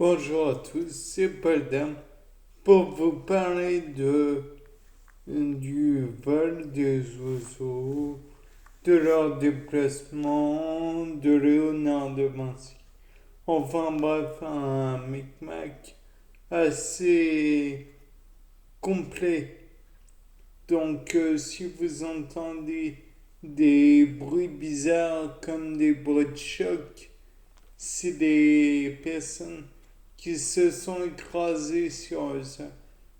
Bonjour à tous, c'est Paul Dam pour vous parler du vol des oiseaux, de leur déplacement, de Léonard de Vinci. Enfin bref, un micmac assez complet. Donc si vous entendez des bruits bizarres comme des bruits de choc, c'est des personnes qui se sont écrasées sur le sol,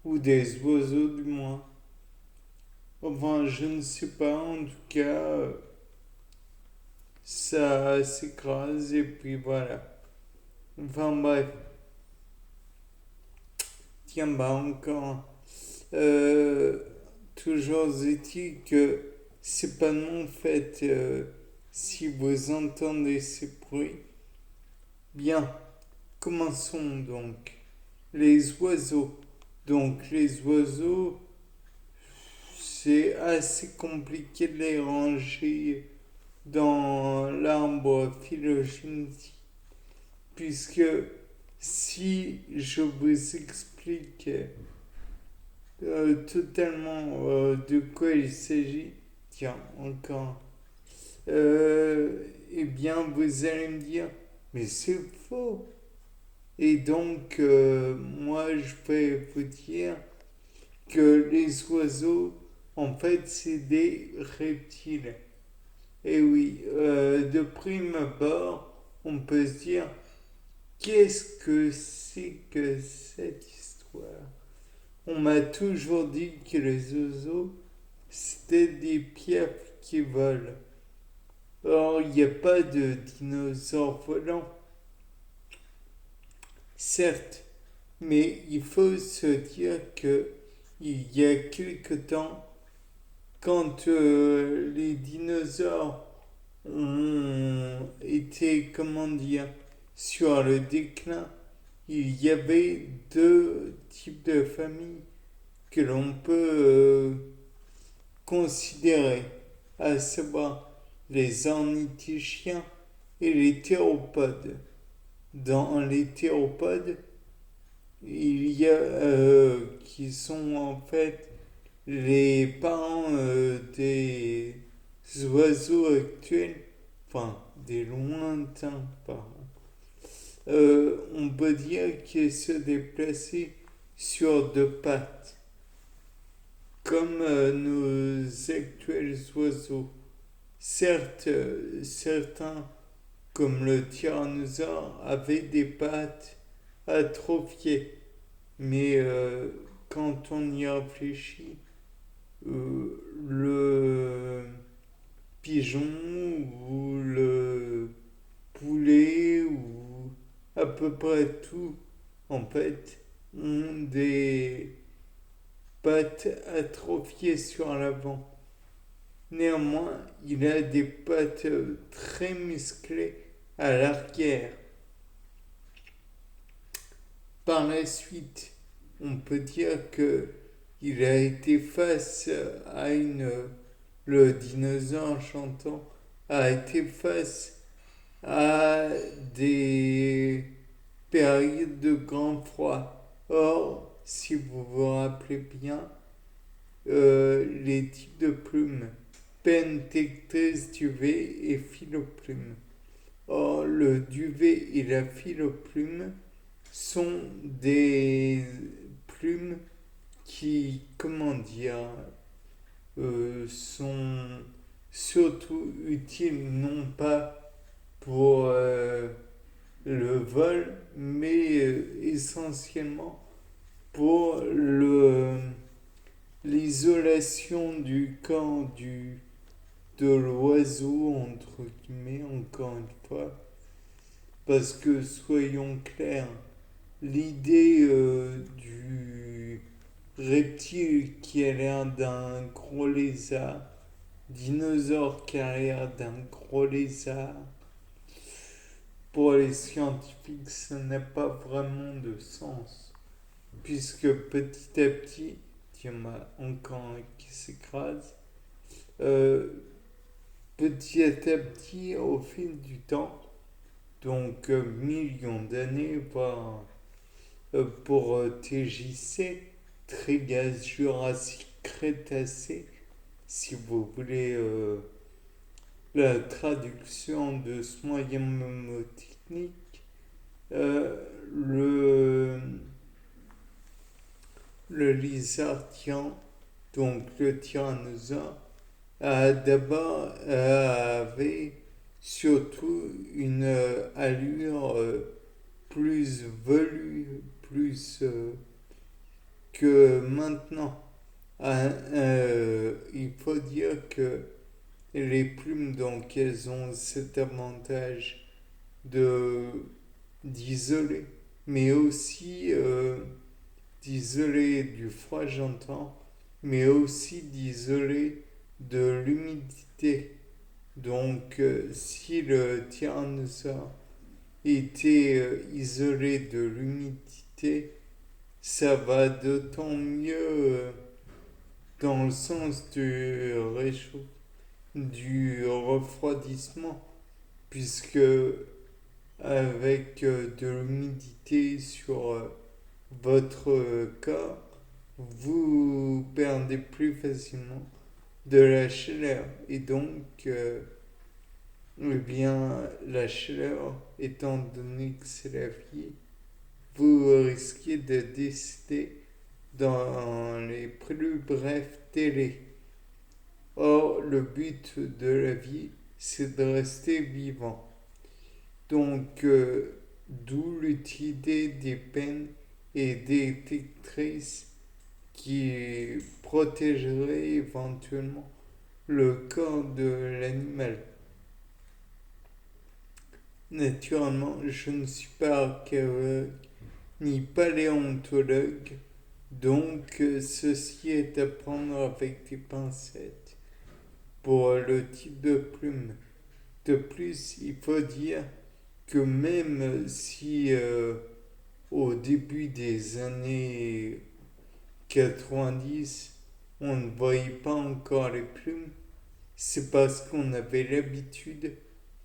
ou des oiseaux du moins. Enfin, je ne sais pas, en tout cas, ça s'écrase et puis voilà. Enfin bref, tiens, bah encore. Euh, Toujours est-il que c'est pas non fait si vous entendez ces bruits. Bien, commençons donc. Les oiseaux. Donc les oiseaux, c'est assez compliqué de les ranger dans l'arbre phylogénétique, puisque si je vous explique totalement de quoi il s'agit, tiens, encore, eh bien vous allez me dire, mais c'est faux. Et donc, moi, je vais vous dire que les oiseaux, en fait, c'est des reptiles. Et oui, de prime abord, on peut se dire, qu'est-ce que c'est que cette histoire? On m'a toujours dit que les oiseaux, c'était des piafs qui volent. Or, il n'y a pas de dinosaures volants, certes, mais il faut se dire que il y a quelque temps, quand les dinosaures ont été, comment dire, sur le déclin, il y avait deux types de familles que l'on peut considérer, à savoir les ornithischiens et les théropodes. Dans les théropodes, il y a qui sont en fait les parents des oiseaux actuels, enfin des lointains parents. On peut dire qu'ils se déplaçaient sur deux pattes, comme nos actuels oiseaux. Certes, certains, comme le tyrannosaure, avaient des pattes atrophiées, mais quand on y réfléchit, le pigeon ou le poulet ou à peu près tout, en fait, ont des pattes atrophiées sur l'avant. Néanmoins, il a des pattes très musclées à l'arrière. Par la suite, on peut dire que il a été face à une... Le dinosaure chantant a été face à des périodes de grand froid. Or, si vous vous rappelez bien, les types de plumes, Pentectes duvet et philoplume. Or, le duvet et la philoplume sont des plumes qui, comment dire, sont surtout utiles non pas pour le vol, mais essentiellement pour l'isolation du corps de l'oiseau, entre guillemets, encore une fois. Parce que, soyons clairs, l'idée du reptile qui a l'air d'un gros lézard, dinosaure qui a l'air d'un gros lézard, pour les scientifiques, ça n'a pas vraiment de sens. Puisque petit à petit, tiens, encore un qui s'écrase, euh, petit à petit, au fil du temps, donc millions d'années, voire pour TJC, Trias Jurassique Crétacé, si vous voulez la traduction de ce moyen mnémotechnique, euh, le, le lizardien, donc le tyrannosaure, d'abord avait surtout une allure plus velue, plus que maintenant. Il faut dire que les plumes, donc, elles ont cet avantage de d'isoler, mais aussi d'isoler du froid, j'entends, mais aussi d'isoler de l'humidité. Donc, si le tyrannosaure était isolé de l'humidité, ça va d'autant mieux dans le sens du refroidissement, puisque avec de l'humidité sur votre corps, vous perdez plus facilement de la chaleur. Et donc, eh bien, la chaleur, étant donné que c'est la vie, vous risquez de décéder dans les plus brefs délais. Or, le but de la vie, c'est de rester vivant. Donc, d'où l'utilité des peines et des détectrices qui protégeraient éventuellement le corps de l'animal. Naturellement, je ne suis pas archéologue ni paléontologue, donc ceci est à prendre avec des pincettes pour le type de plume. De plus, il faut dire que même si au début des années 90, on ne voyait pas encore les plumes, c'est parce qu'on avait l'habitude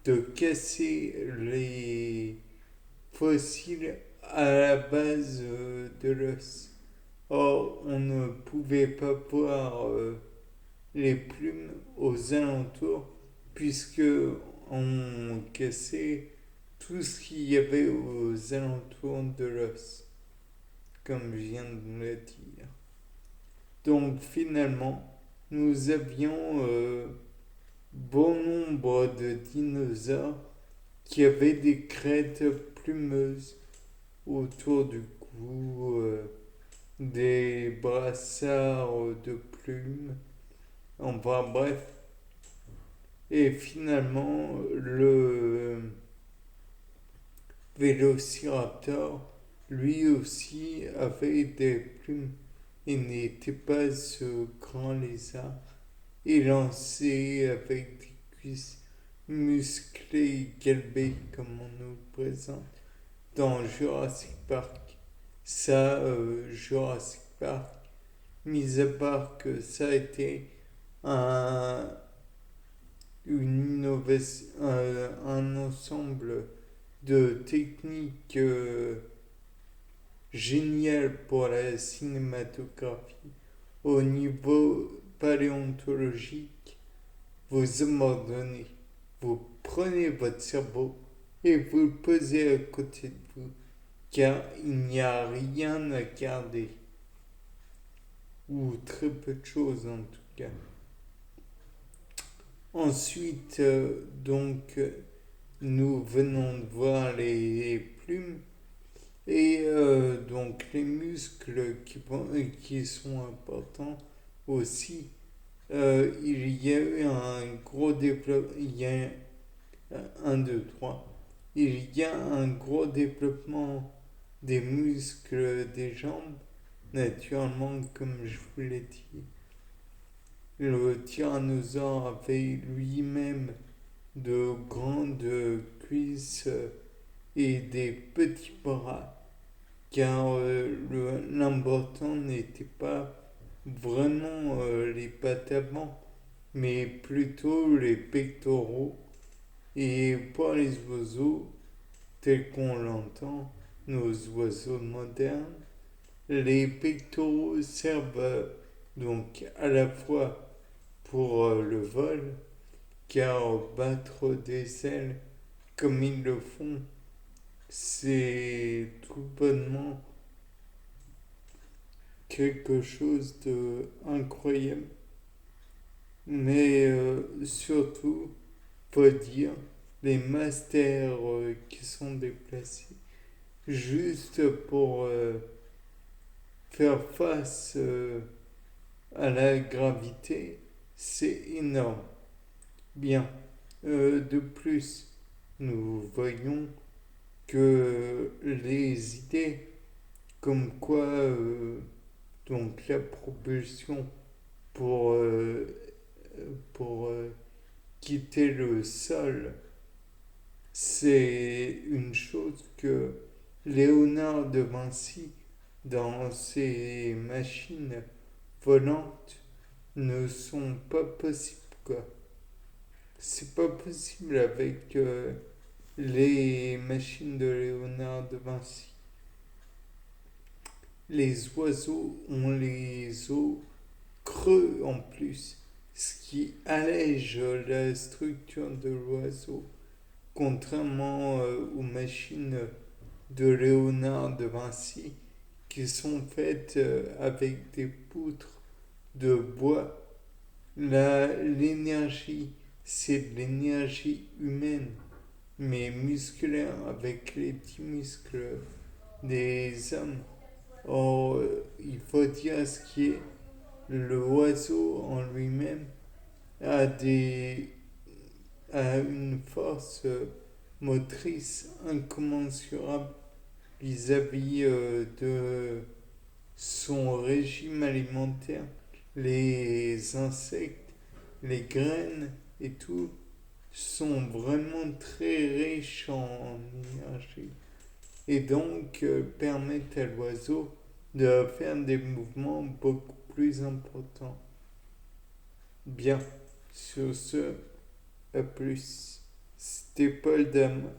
de casser les fossiles à la base de l'os. Or, on ne pouvait pas voir les plumes aux alentours puisque on cassait tout ce qu'il y avait aux alentours de l'os, comme je viens de le dire. Donc finalement, nous avions bon nombre de dinosaures qui avaient des crêtes plumeuses autour du cou, des brassards de plumes, enfin bref. Et finalement, le Vélociraptor, lui aussi, avait des plumes et n'était pas ce grand lézard élancé avec des cuisses musclées et galbées comme on nous le présente dans Jurassic Park. Ça, Jurassic Park, mis à part que ça a été un, une innovation, un ensemble de techniques géniales pour la cinématographie au niveau paléontologique, vous abandonnez, vous prenez votre cerveau et vous le posez à côté de vous, car il n'y a rien à garder, ou très peu de choses en tout cas. Ensuite, donc, nous venons de voir les plumes et donc les muscles qui sont importants aussi. Il y a eu un gros développement, il y a un, deux, trois. Il y a un gros développement des muscles des jambes, naturellement, comme je vous l'ai dit. Le tyrannosaure avait lui-même de grandes cuisses et des petits bras, car l'important n'était pas vraiment les pattes avant, mais plutôt les pectoraux. Et pour les oiseaux, tel qu'on l'entend, nos oiseaux modernes. Les pectoraux servent donc à la fois pour le vol, car battre des ailes comme ils le font, c'est tout bonnement quelque chose d'incroyable. Mais surtout, faut dire, les masters qui sont déplacés juste pour faire face à la gravité, c'est énorme. Bien. De plus, nous voyons que les idées comme quoi donc la propulsion pour, pour quitter le sol, c'est une chose que Léonard de Vinci, dans ses machines volantes, ne sont pas possibles, quoi. C'est pas possible avec les machines de Léonard de Vinci. Les oiseaux ont les os creux en plus, ce qui allège la structure de l'oiseau, contrairement aux machines de Léonard de Vinci qui sont faites avec des poutres de bois. L'énergie, c'est de l'énergie humaine, mais musculaire, avec les petits muscles des hommes. Or, il faut dire ce qui est, l'oiseau en lui-même a, a une force motrice incommensurable vis-à-vis de son régime alimentaire. Les insectes, les graines et tout sont vraiment très riches en énergie et donc permettent à l'oiseau de faire des mouvements beaucoup plus importants. Bien, sur ce, à plus. C'était Paul Dame.